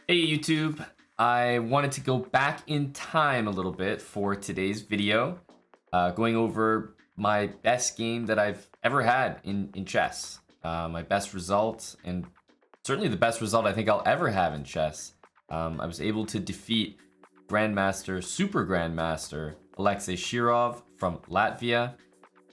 Hey YouTube, I wanted to go back in time a little bit for today's video, going over my best game that I've ever had in chess. My best result, and certainly the best result I think I'll ever have in chess. I was able to defeat grandmaster, super grandmaster, Alexei Shirov from Latvia,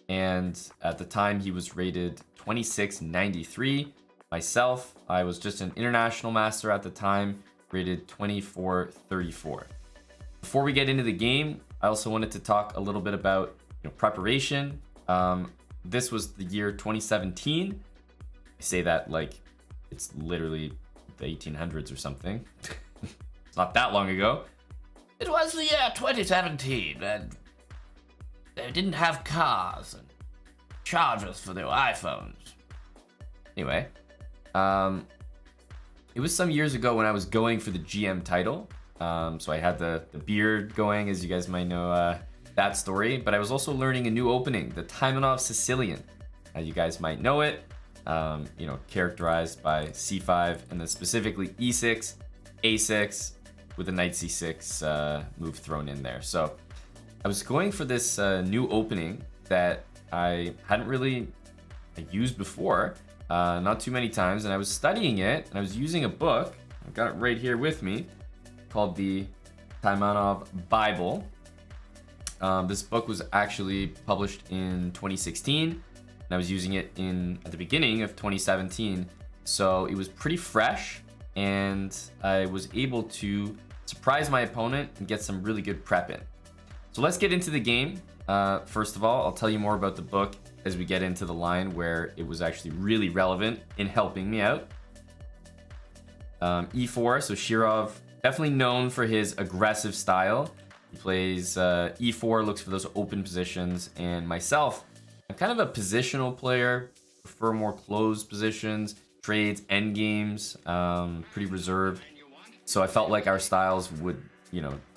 and at the time he was rated 2693. Myself, I was just an international master at the time, rated 2434. Before we get into the game, I also wanted to talk a little bit about preparation. This was the year 2017. I say that like it's literally the 1800s or something. It's not that long ago. It was the year 2017, and they didn't have cars and chargers for their iPhones. Anyway, it was some years ago when I was going for the GM title. So I had the beard going, as you guys might know that story. But I was also learning a new opening, the Taimanov Sicilian. You guys might know it, characterized by c5 and then specifically e6, a6 with a knight c6 move thrown in there. So I was going for this new opening that I hadn't really used before. Not too many times, and I was studying it, and I was using a book, I've got it right here with me, called the Taimanov Bible. This book was actually published in 2016, and I was using it at the beginning of 2017, so it was pretty fresh, and I was able to surprise my opponent and get some really good prep in. So let's get into the game. First of all, I'll tell you more about the book as we get into the line where it was actually really relevant in helping me out. E4, so Shirov, definitely known for his aggressive style. He plays E4, looks for those open positions, and myself, I'm kind of a positional player, prefer more closed positions, trades, endgames, pretty reserved. So I felt like our styles would,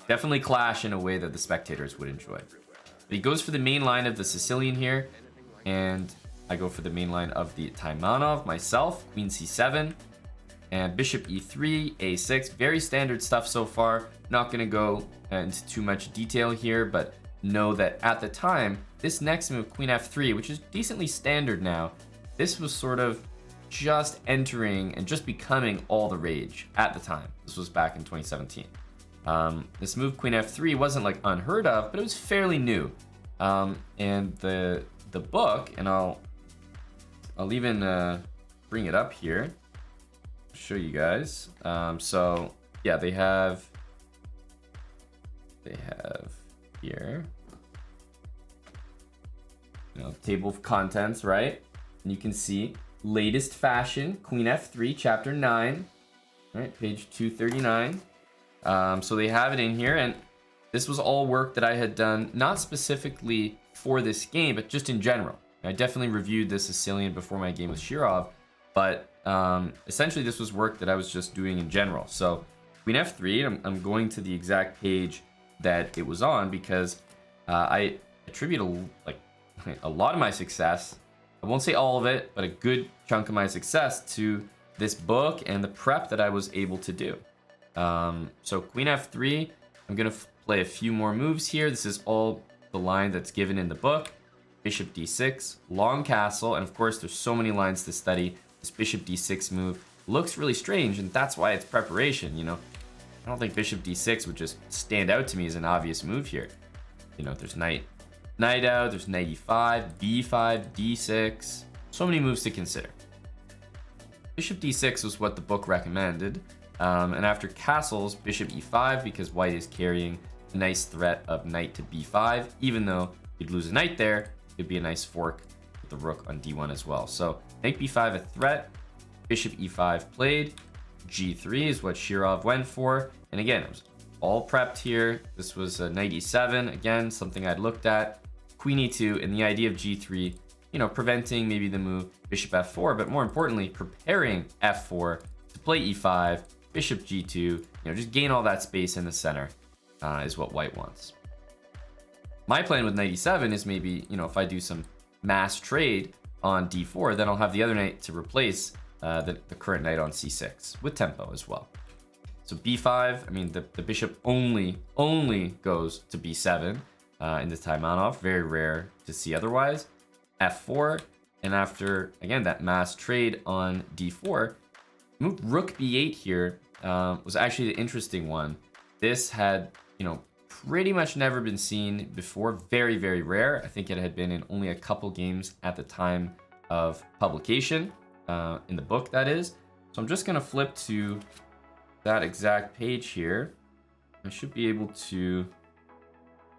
definitely clash in a way that the spectators would enjoy. But he goes for the main line of the Sicilian here, and I go for the main line of the Taimanov myself, queen c7, and bishop e3, a6. Very standard stuff so far. Not going to go into too much detail here, but know that at the time, this next move, queen f3, which is decently standard now, this was sort of just entering and just becoming all the rage at the time. This was back in 2017. This move, queen f3, wasn't like unheard of, but it was fairly new. And the book, and I'll even bring it up here, show you guys. So yeah, they have here, table of contents, right? And you can see latest fashion, queen f3, chapter 9, right, page 239. So they have it in here, and this was all work that I had done, not specifically for this game, but just in general. I definitely reviewed the Sicilian before my game with Shirov, but essentially this was work that I was just doing in general. So queen f3, I'm going to the exact page that it was on because I attribute a lot of my success, I won't say all of it, but a good chunk of my success to this book and the prep that I was able to do. So queen f3, I'm going to play a few more moves here. This is all the line that's given in the book. Bishop d6, long castle, and of course there's so many lines to study. This bishop d6 move looks really strange, and that's why it's preparation, I don't think bishop d6 would just stand out to me as an obvious move here. There's knight out, there's knight e5, b5, d6, so many moves to consider. Bishop d6 was what the book recommended. And after castles, bishop e5, because white is carrying a nice threat of knight to b5. Even though you'd lose a knight there, it'd be a nice fork with the rook on d1 as well. So knight b5 a threat, bishop e5 played, g3 is what Shirov went for. And again, it was all prepped here. This was a knight e7, again, something I'd looked at. Queen e2, and the idea of g3, preventing maybe the move bishop f4, but more importantly, preparing f4 to play e5, bishop g2, just gain all that space in the center is what white wants. My plan with knight e7 is maybe, if I do some mass trade on d4, then I'll have the other knight to replace the current knight on c6 with tempo as well. So b5, I mean, the bishop only goes to b7 in the Taimanov. Very rare to see otherwise. f4, and after, again, that mass trade on d4, move rook b8 here was actually the interesting one. This had, pretty much never been seen before. Very, very rare. I think it had been in only a couple games at the time of publication, in the book, that is. So I'm just going to flip to that exact page here. I should be able to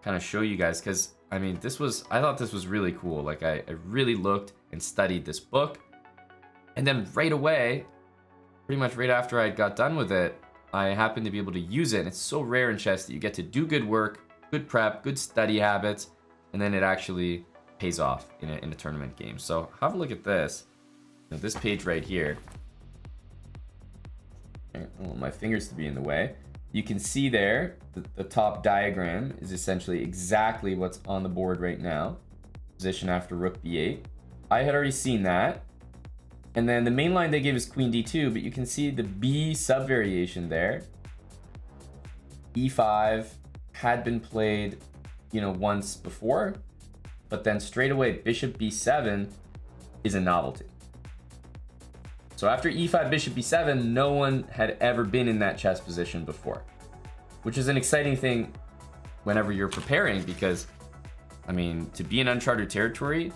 kind of show you guys, because I mean, I thought this was really cool. Like, I really looked and studied this book, and then right away, pretty much right after I got done with it, I happened to be able to use it. And it's so rare in chess that you get to do good work, good prep, good study habits, and then it actually pays off in a tournament game. So have a look at this. This page right here. I don't want my fingers to be in the way. You can see there, the top diagram is essentially exactly what's on the board right now. Position after rook b8. I had already seen that. And then the main line they give is queen d2, but you can see the b sub-variation there. e5 had been played, once before, but then straight away bishop b7 is a novelty. So after e5, bishop b7, no one had ever been in that chess position before, which is an exciting thing whenever you're preparing, because, I mean, to be in uncharted territory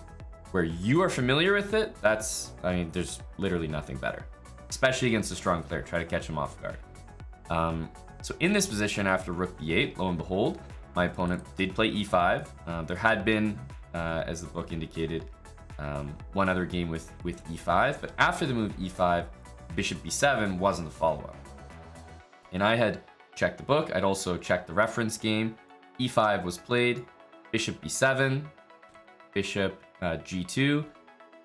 where you are familiar with it, there's literally nothing better, especially against a strong player. Try to catch him off guard. So in this position after rook b8, lo and behold, my opponent did play e5. There had been, as the book indicated, one other game with e5, but after the move e5, bishop b7 wasn't the follow-up. And I had checked the book. I'd also checked the reference game. e5 was played, bishop b7, bishop g2,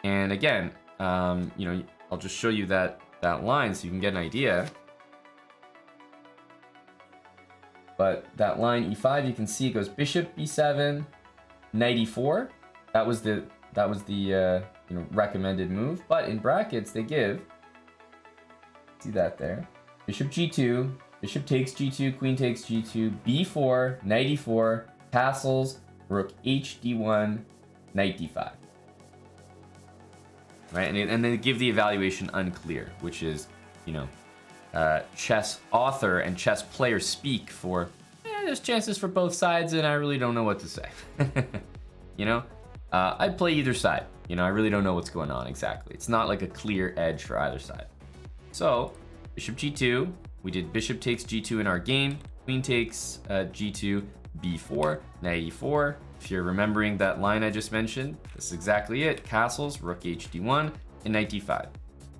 and again, I'll just show you that line so you can get an idea. But that line e5, you can see it goes bishop b7, knight e4. That was the recommended move, but in brackets they give, see that there, bishop g2, bishop takes g2, queen takes g2, b4, knight e4, castles, rook h d1, knight d5. Right, and they give the evaluation unclear, which is, chess author and chess player speak for, there's chances for both sides, and I really don't know what to say. I'd play either side. I really don't know what's going on exactly. It's not like a clear edge for either side. So, bishop g2, we did bishop takes g2 in our game, queen takes g2, b4, knight e4. If you're remembering that line I just mentioned, this is exactly it. Castles, rook h d1, and knight d5.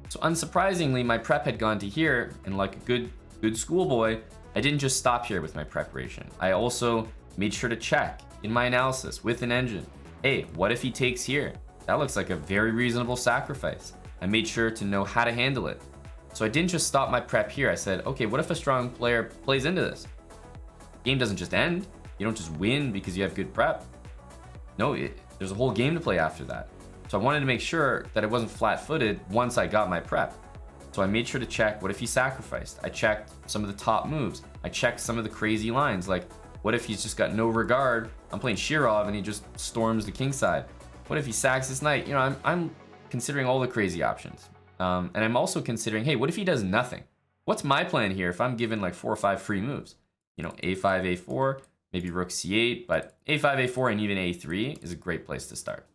So unsurprisingly, my prep had gone to here, and like a good schoolboy, I didn't just stop here with my preparation. I also made sure to check in my analysis with an engine. Hey, what if he takes here? That looks like a very reasonable sacrifice. I made sure to know how to handle it. So I didn't just stop my prep here. I said, okay, what if a strong player plays into this? Game doesn't just end. You don't just win because you have good prep. No, there's a whole game to play after that. So I wanted to make sure that it wasn't flat-footed once I got my prep. So I made sure to check, what if he sacrificed? I checked some of the top moves. I checked some of the crazy lines, like what if he's just got no regard? I'm playing Shirov and he just storms the king side. What if he sacks his knight? I'm considering all the crazy options. And I'm also considering, hey, what if he does nothing? What's my plan here if I'm given like 4 or 5 free moves? A5, A4, maybe rook C8, but A5, A4, and even A3 is a great place to start.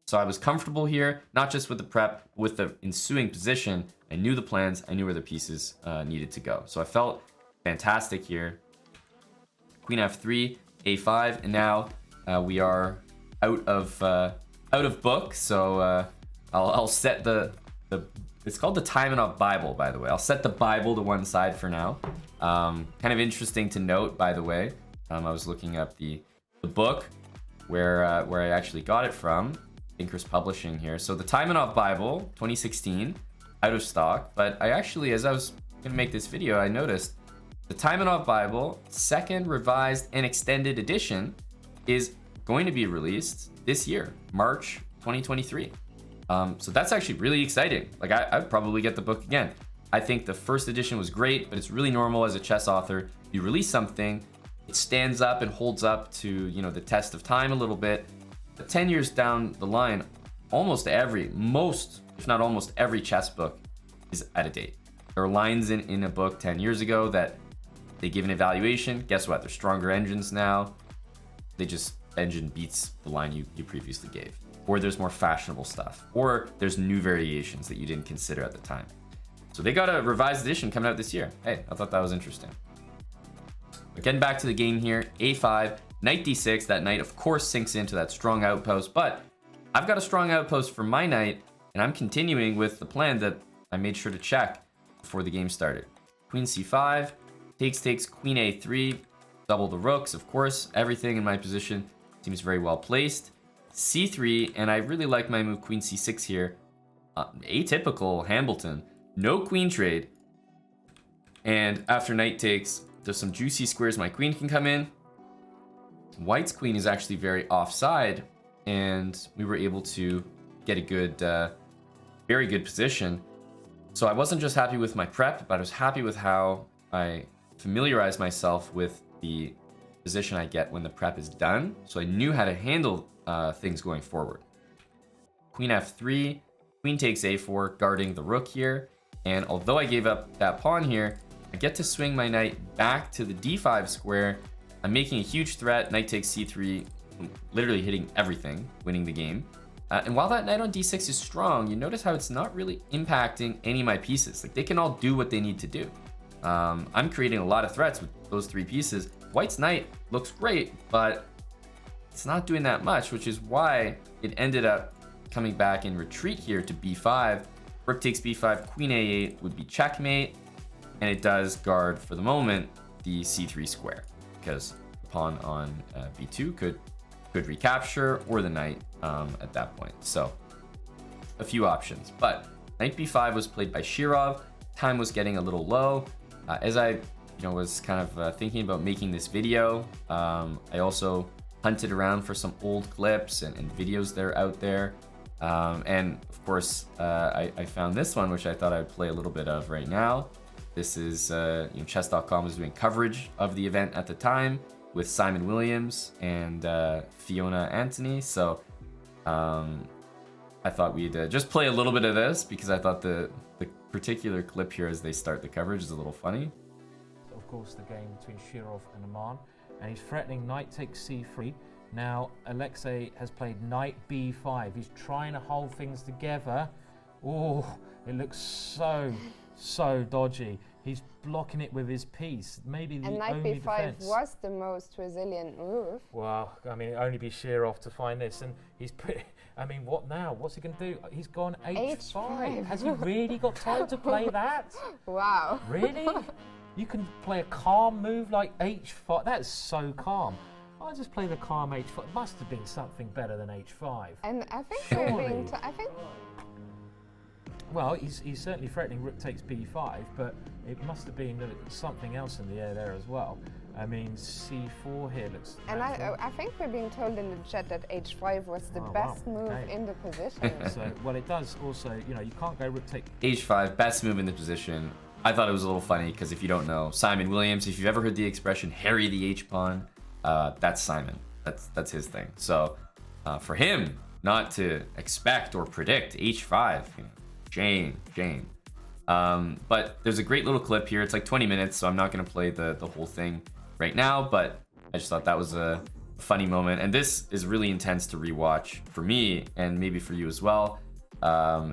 So I was comfortable here, not just with the prep, with the ensuing position. I knew the plans, I knew where the pieces needed to go. So I felt fantastic here. Queen F3, A5, and now we are out of book. So I'll set it's called the Taimanov Bible, by the way. I'll set the Bible to one side for now. Kind of interesting to note, by the way. I was looking up the book where I actually got it from, Thinkers Publishing here. So the Taimanov Bible, 2016, out of stock. But I actually, as I was gonna make this video, I noticed the Taimanov Bible, second revised and extended edition, is going to be released this year, March 2023. So that's actually really exciting. Like I'd probably get the book again. I think the first edition was great, but it's really normal as a chess author. You release something, it stands up and holds up to, you know, the test of time a little bit. But 10 years down the line, most, if not almost every chess book is out of date. There are lines in a book 10 years ago that they give an evaluation. Guess what? They're stronger engines now. Engine beats the line you previously gave. Or there's more fashionable stuff. Or there's new variations that you didn't consider at the time. So they got a revised edition coming out this year. Hey, I thought that was interesting. But getting back to the game here, a5, knight d6. That knight, of course, sinks into that strong outpost. But I've got a strong outpost for my knight, and I'm continuing with the plan that I made sure to check before the game started. Queen c5, takes, queen a3, double the rooks, of course. Everything in my position seems very well placed. c3, and I really like my move queen c6 here. Atypical Hambleton. No queen trade. And after knight takes, there's some juicy squares my queen can come in. White's queen is actually very offside, and we were able to get a good, very good position. So I wasn't just happy with my prep, but I was happy with how I familiarized myself with the position I get when the prep is done. So I knew how to handle things going forward. Queen f3, queen takes a4, guarding the rook here. And although I gave up that pawn here, I get to swing my knight back to the d5 square. I'm making a huge threat. Knight takes c3, literally hitting everything, winning the game. And while that knight on d6 is strong, you notice how it's not really impacting any of my pieces. Like, they can all do what they need to do. I'm creating a lot of threats with those three pieces. White's knight looks great, but it's not doing that much, which is why it ended up coming back in retreat here to b5. Rook takes b5, queen a8 would be checkmate, and it does guard, for the moment, the c3 square, because the pawn on b2 could recapture, or the knight at that point. So a few options, but knight b5 was played by Shirov. Time was getting a little low. As I was kind of thinking about making this video, I also hunted around for some old clips and videos that are out there. And of course, I found this one, which I thought I'd play a little bit of right now. This is, chess.com was doing coverage of the event at the time with Simon Williams and Fiona Anthony. So I thought we'd just play a little bit of this because I thought the particular clip here as they start the coverage is a little funny. Of course, the game between Shirov and Aman, and he's threatening knight takes c3. Now Alexei has played knight b5. He's trying to hold things together. Oh, it looks so dodgy. He's blocking it with his piece. Maybe the and knight only b5 defense. was the most resilient move. Well, I mean, it'd only be Shirov to find this, and he's pretty. I mean, what now? What's he going to do? He's gone h5. Has he really got time to play that? Wow. Really? You can play a calm move like h5. That's so calm. I just play the calm h5. It must have been something better than h5. And I think Surely. we're being. Well, he's certainly threatening rook takes b5, but it must have been something else in the air there as well. I mean, c4 here looks. And I think we're being told in the chat that h5 was the best move in the position. So, well, it does also. You can't go rook take. h5, best move in the position. I thought it was a little funny because if you don't know, Simon Williams, if you've ever heard the expression "harry the h-pawn," that's Simon. That's his thing. So for him not to expect or predict h5, Jane. But there's a great little clip here. It's like 20 minutes, so I'm not going to play the whole thing right now, but I just thought that was a funny moment. And this is really intense to rewatch for me, and maybe for you as well,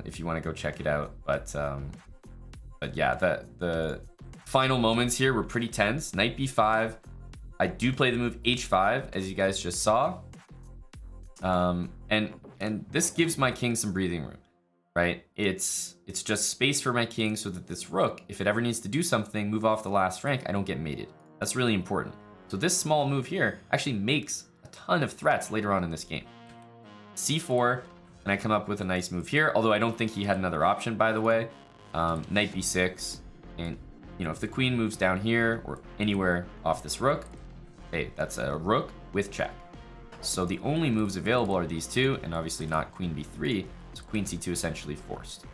if you want to go check it out. But yeah, the final moments here were pretty tense. Knight b5. I do play the move h5, as you guys just saw. And this gives my king some breathing room, right? It's just space for my king so that this rook, if it ever needs to do something, move off the last rank, I don't get mated. That's really important. So this small move here actually makes a ton of threats later on in this game. c4, and I come up with a nice move here, although I don't think he had another option, by the way. Knight b6, and if the queen moves down here or anywhere off this rook, hey, that's a rook with check. So the only moves available are these two, and obviously not queen b3, so queen c2 essentially forced.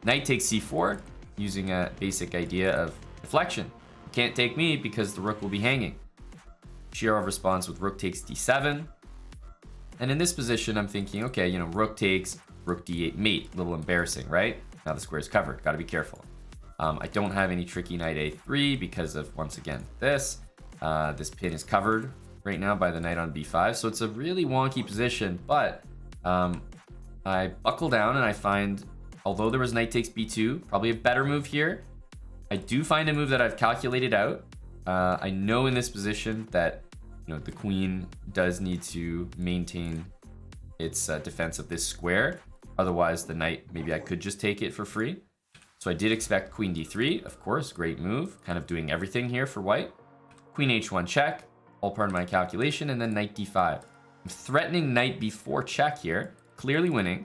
Knight takes c4, using a basic idea of deflection. You can't take me because the rook will be hanging. Shirov responds with rook takes d7. And in this position, I'm thinking, okay, you know, rook takes, rook d8 mate. A little embarrassing, right? Now the square is covered. Got to be careful. I don't have any tricky knight a3 because of, once again, this. This pin is covered right now by the knight on b5. So it's a really wonky position, but I buckle down and I find, although there was knight takes b2, probably a better move here. I do find a move that I've calculated out. I know in this position that, you know, the queen does need to maintain its defense of this square. Otherwise, the knight, maybe I could just take it for free. So I did expect queen d3, of course, great move. Kind of doing everything here for white. Queen h1 check, all part of my calculation, and then knight d5. I'm threatening knight b4 check here, clearly winning.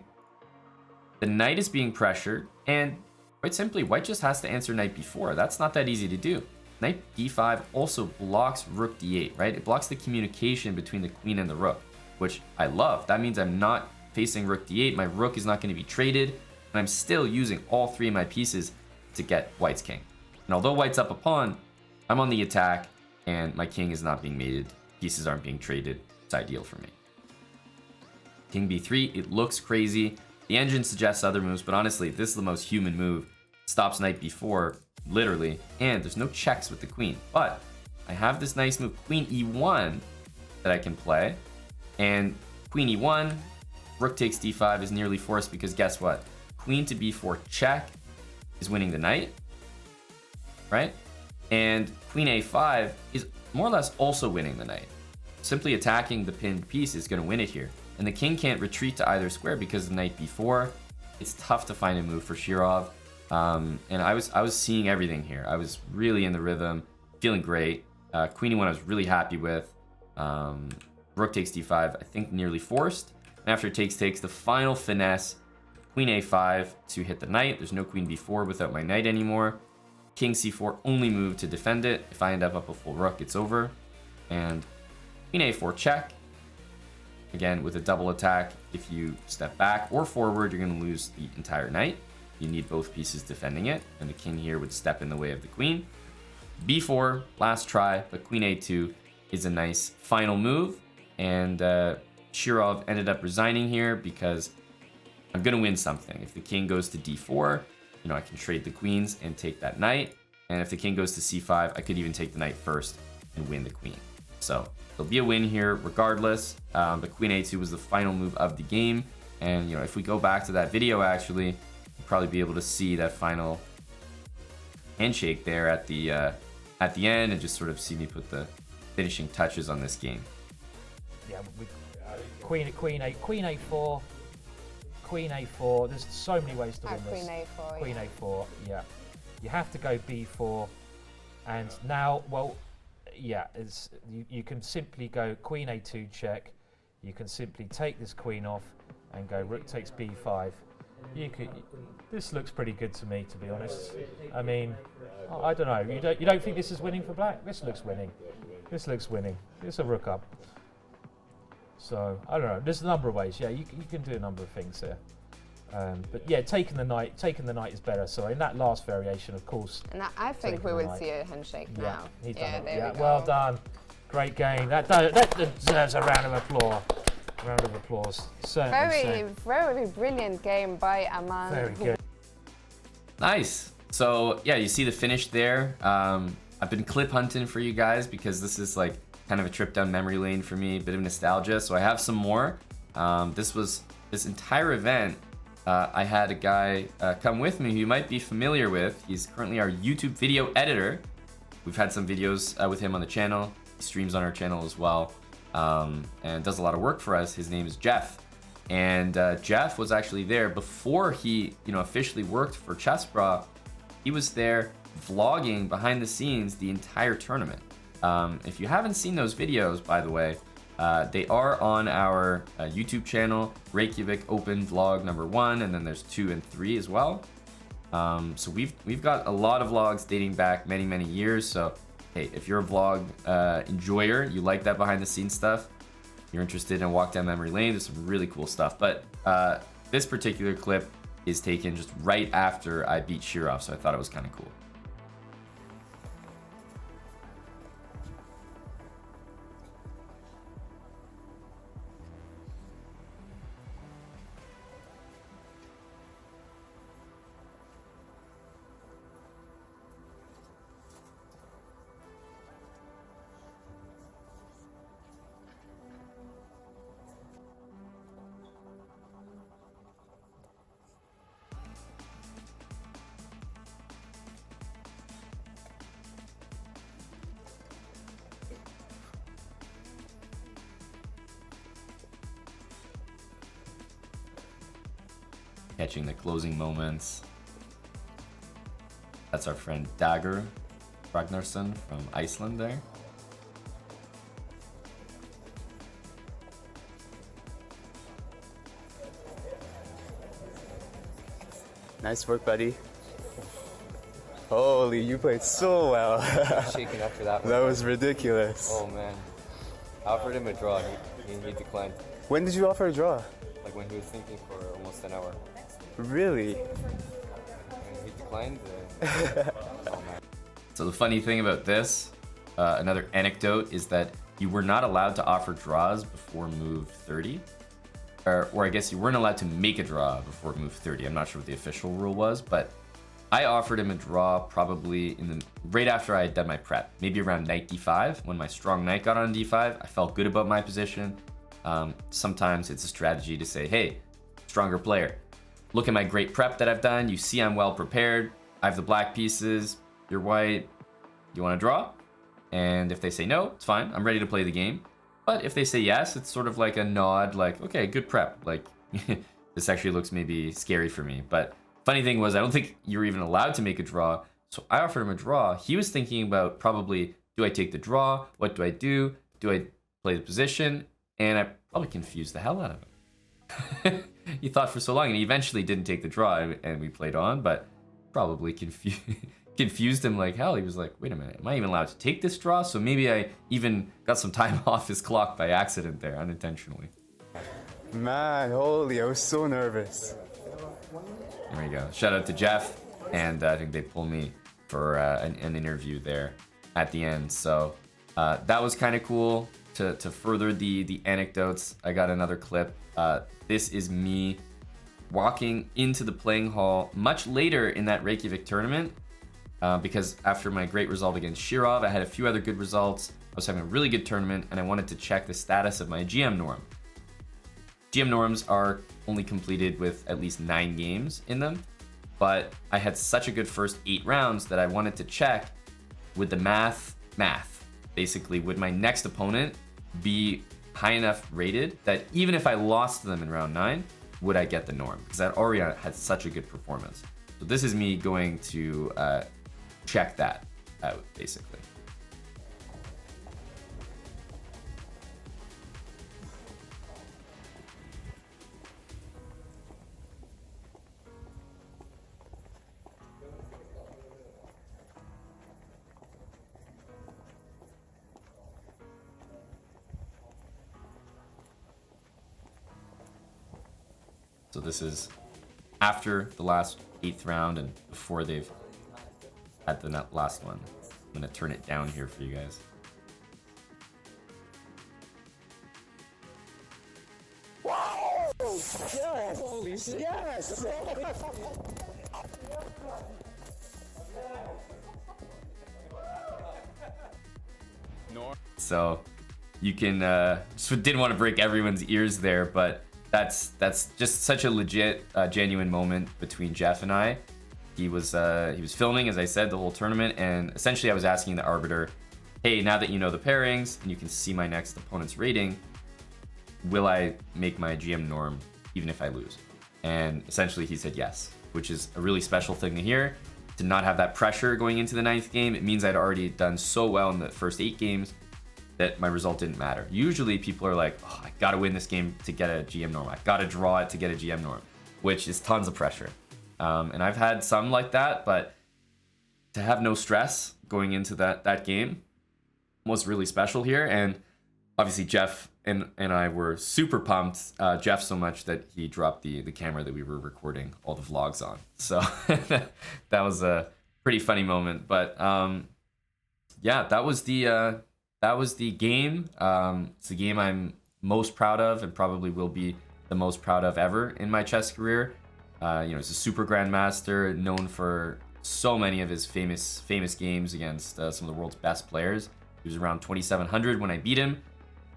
The knight is being pressured, and quite simply, white just has to answer knight b4. That's not that easy to do. Knight d5 also blocks rook d8, right? It blocks the communication between the queen and the rook, which I love. That means I'm not facing rook d8. My rook is not going to be traded, and I'm still using all three of my pieces to get white's king. And although white's up a pawn, I'm on the attack, and my king is not being mated. Pieces aren't being traded. It's ideal for me. King b3, it looks crazy. The engine suggests other moves, but honestly, this is the most human move. Stops knight b4, literally, and there's no checks with the queen. But I have this nice move, queen e1, that I can play. And queen e1, rook takes d5 is nearly forced because guess what? Queen to b4 check is winning the knight, right? And queen a5 is more or less also winning the knight. Simply attacking the pinned piece is going to win it here. And the king can't retreat to either square because of knight b4. It's tough to find a move for Shirov. And I was seeing everything here. I was really in the rhythm, feeling great. Queen e1 I was really happy with. Rook takes d5, I think nearly forced. And after takes, the final finesse, queen a5 to hit the knight. There's no queen b4 without my knight anymore. King c4, only move to defend it. If I end up a full rook, it's over. And queen a4 check. Again, with a double attack, if you step back or forward, you're going to lose the entire knight. You need both pieces defending it, and the king here would step in the way of the queen. b4, last try, but queen a2 is a nice final move. And Shirov ended up resigning here because I'm going to win something. If the king goes to d4, you know, I can trade the queens and take that knight. And if the king goes to c5, I could even take the knight first and win the queen. So there'll be a win here regardless. The queen a2 was the final move of the game. And, you know, if we go back to that video, actually, you'll probably be able to see that final handshake there at the end and just sort of see me put the finishing touches on this game. Yeah, queen a4. Queen a4. There's so many ways to win this. Queen a4. Queen a4. Yeah, you have to go b4, and now, well, yeah, it's you can simply go queen a2 check. You can simply take this queen off and go rook takes b5. You could. This looks pretty good to me, to be honest. I mean, I don't know. You don't think this is winning for black? This looks winning. This looks winning. It's a rook up. So I don't know. There's a number of ways. Yeah, you can do a number of things here. But yeah, taking the knight is better. So in that last variation, of course. And I think we will see a handshake now. He's done it. There Yeah, we go. well done. Great game. That deserves a round of applause. Round of applause. Certainly. Very brilliant game by Aman. Very good. Nice. So yeah, you see the finish there. I've been clip hunting for you guys because this is like kind of a trip down memory lane for me, a bit of nostalgia. So I have some more. This entire event. I had a guy come with me who you might be familiar with. He's currently our YouTube video editor. We've had some videos with him on the channel. He streams on our channel as well, and does a lot of work for us. His name is Jeff, and Jeff was actually there before he, officially worked for chessbrah. He was there vlogging behind the scenes the entire tournament. If you haven't seen those videos, by the way, they are on our YouTube channel, Reykjavík Open vlog #1, and then there's 2 and 3 as well. So we've got a lot of vlogs dating back many years. So hey, if you're a vlog enjoyer, you like that behind the scenes stuff, you're interested in a walk down memory lane, there's some really cool stuff. But this particular clip is taken just right after I beat Shirov, so I thought it was kind of cool. Catching the closing moments. That's our friend Dagger Ragnarsson from Iceland there. Nice work, buddy. Holy, you played so well. Shaking after that one. That was ridiculous. Oh man. I offered him a draw. He declined. When did you offer a draw? Like when he was thinking for almost an hour. Really? And he declined. Oh man. So the funny thing about this, another anecdote, is that you were not allowed to offer draws before move 30. Or I guess you weren't allowed to make a draw before move 30. I'm not sure what the official rule was, but I offered him a draw probably right after I had done my prep, maybe around knight d5. When my strong knight got on d5, I felt good about my position. Sometimes it's a strategy to say, hey, stronger player, look at my great prep that I've done. You see I'm well prepared. I have the black pieces. You're white. You want to draw? And if they say no, it's fine. I'm ready to play the game. But if they say yes, it's sort of like a nod, like, okay, good prep. Like, this actually looks maybe scary for me. But funny thing was, I don't think you were even allowed to make a draw. So I offered him a draw. He was thinking about probably, do I take the draw? What do I do? Do I play the position? And I probably confused the hell out of him. He thought for so long, and he eventually didn't take the draw, and we played on, but probably confused him like hell. He was like, wait a minute, am I even allowed to take this draw? So maybe I even got some time off his clock by accident there, unintentionally. Man, holy, I was so nervous. There we go. Shout out to Jeff, and I think they pulled me for an interview there at the end. So that was kind of cool. To further the anecdotes, I got another clip. This is me walking into the playing hall much later in that Reykjavík tournament, because after my great result against Shirov, I had a few other good results. I was having a really good tournament, and I wanted to check the status of my GM norm. GM norms are only completed with at least 9 games in them, but I had such a good first 8 rounds that I wanted to check with the math. Basically, would my next opponent be high enough rated that even if I lost to them in round 9, would I get the norm? Because I'd already had such a good performance. So this is me going to check that out, basically. So this is after the last 8th round and before they've had the last one. I'm gonna turn it down here for you guys. Wow! Yes! Holy shit! Yes! So you can just didn't want to break everyone's ears there, but that's just such a legit, genuine moment between Jeff and I. He was filming, as I said, the whole tournament, and essentially I was asking the arbiter, hey, now that you know the pairings and you can see my next opponent's rating, will I make my GM norm even if I lose? And essentially he said yes, which is a really special thing to hear. To not have that pressure going into the 9th game, it means I'd already done so well in the first 8 games that my result didn't matter. Usually people are like, oh, I gotta win this game to get a GM norm. I gotta draw it to get a GM norm, which is tons of pressure. And I've had some like that, but to have no stress going into that game was really special here. And obviously Jeff and I were super pumped. Jeff so much that he dropped the camera that we were recording all the vlogs on. So that was a pretty funny moment. But yeah, that was the game. It's the game I'm most proud of and probably will be the most proud of ever in my chess career. He's a super grandmaster, known for so many of his famous games against some of the world's best players. He was around 2,700 when I beat him.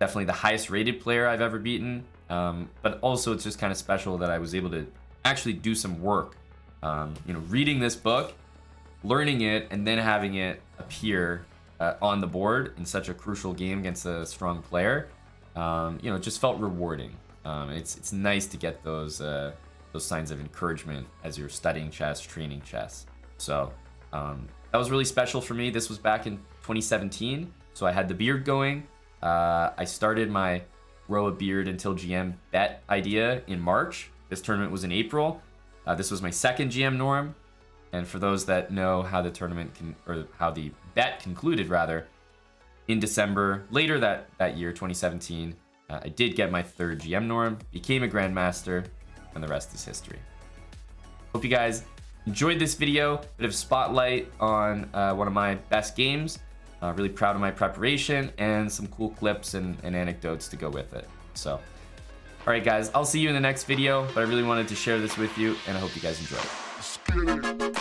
Definitely the highest rated player I've ever beaten. But also it's just kind of special that I was able to actually do some work. Reading this book, learning it, and then having it appear on the board in such a crucial game against a strong player, it just felt rewarding. It's nice to get those signs of encouragement as you're studying chess, training chess. So that was really special for me. This was back in 2017, so I had the beard going. I started my grow a beard until GM bet idea in March. This tournament was in April. This was my second GM norm. And for those that know how the tournament how the bet concluded rather, in December, later that year, 2017, I did get my third GM norm, became a grandmaster, and the rest is history. Hope you guys enjoyed this video. Bit of spotlight on one of my best games. Really proud of my preparation and some cool clips and anecdotes to go with it. So, all right, guys, I'll see you in the next video, but I really wanted to share this with you, and I hope you guys enjoy it.